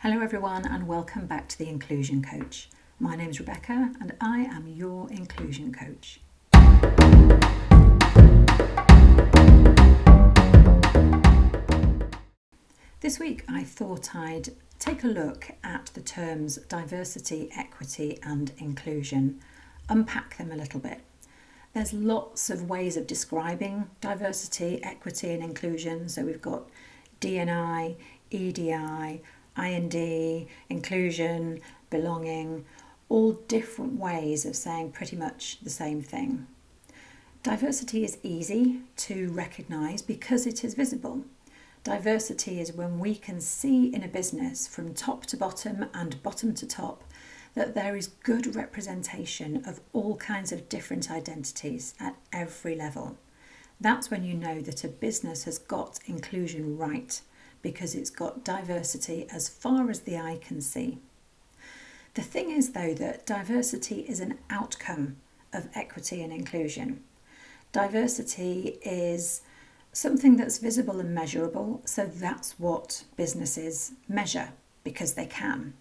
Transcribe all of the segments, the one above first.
Hello everyone and welcome back to the Inclusion Coach. My name's Rebecca and I am your Inclusion Coach. This week I thought I'd take a look at the terms diversity, equity and inclusion, unpack them a little bit. There's lots of ways of describing diversity, equity and inclusion. So we've got DE&I, EDI, I&D, inclusion, belonging, all different ways of saying pretty much the same thing. Diversity is easy to recognise because it is visible. Diversity is when we can see in a business from top to bottom and bottom to top that there is good representation of all kinds of different identities at every level. That's when you know that a business has got inclusion right, because it's got diversity as far as the eye can see. The thing is, though, that diversity is an outcome of equity and inclusion. Diversity is something that's visible and measurable, so that's what businesses measure because they can.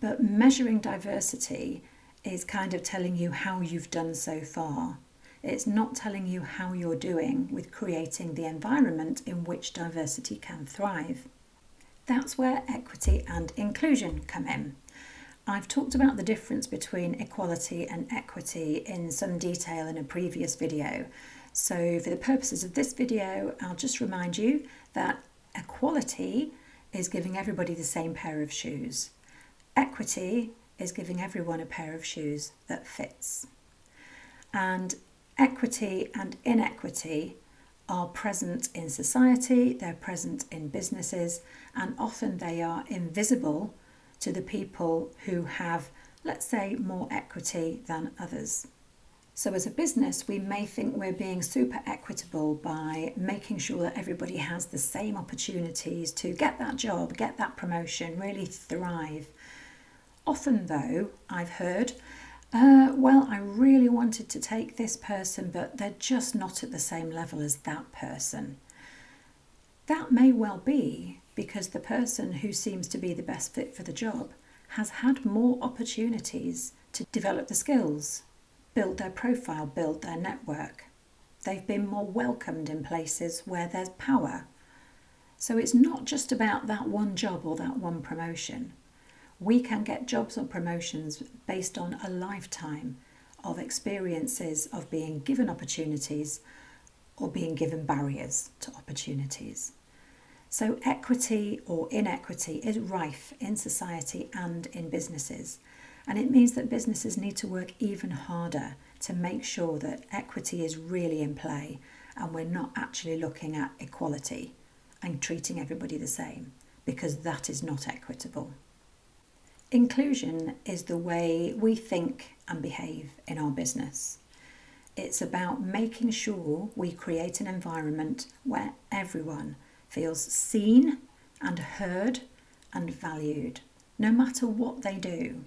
But measuring diversity is kind of telling you how you've done so far. It's not telling you how you're doing with creating the environment in which diversity can thrive. That's where equity and inclusion come in. I've talked about the difference between equality and equity in some detail in a previous video. So for the purposes of this video, I'll just remind you that equality is giving everybody the same pair of shoes. Equity is giving everyone a pair of shoes that fits. And equity and inequity are present in society, they're present in businesses, and often they are invisible to the people who have, let's say, more equity than others. So as a business, we may think we're being super equitable by making sure that everybody has the same opportunities to get that job, get that promotion, really thrive. Often though, I've heard, well, I really wanted to take this person, but they're just not at the same level as that person. That may well be because the person who seems to be the best fit for the job has had more opportunities to develop the skills, build their profile, build their network. They've been more welcomed in places where there's power. So it's not just about that one job or that one promotion. We can get jobs or promotions based on a lifetime of experiences of being given opportunities or being given barriers to opportunities. So equity or inequity is rife in society and in businesses. And it means that businesses need to work even harder to make sure that equity is really in play and we're not actually looking at equality and treating everybody the same, because that is not equitable. Inclusion is the way we think and behave in our business. It's about making sure we create an environment where everyone feels seen and heard and valued, no matter what they do.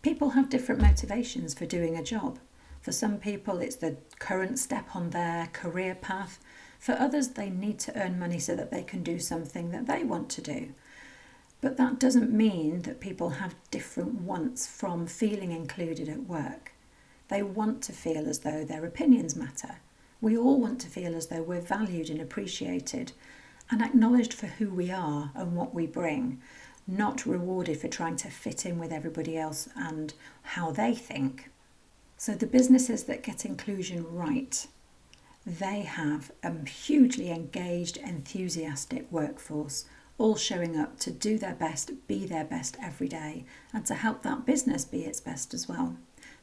People have different motivations for doing a job. For some people, it's the current step on their career path. For others, they need to earn money so that they can do something that they want to do. But that doesn't mean that people have different wants from feeling included at work. They want to feel as though their opinions matter. We all want to feel as though we're valued and appreciated and acknowledged for who we are and what we bring, not rewarded for trying to fit in with everybody else and how they think. So the businesses that get inclusion right, they have a hugely engaged, enthusiastic workforce, all showing up to do their best, be their best every day, and to help that business be its best as well.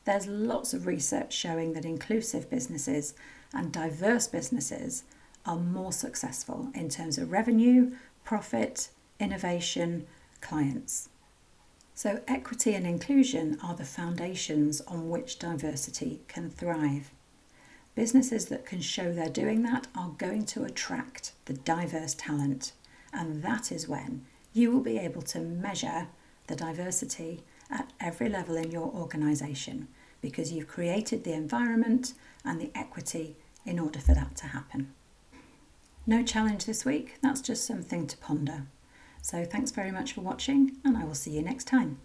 There's lots of research showing that inclusive businesses and diverse businesses are more successful in terms of revenue, profit, innovation, clients. So equity and inclusion are the foundations on which diversity can thrive. Businesses that can show they're doing that are going to attract the diverse talent. And that is when you will be able to measure the diversity at every level in your organisation, because you've created the environment and the equity in order for that to happen. No challenge this week, that's just something to ponder. So thanks very much for watching, and I will see you next time.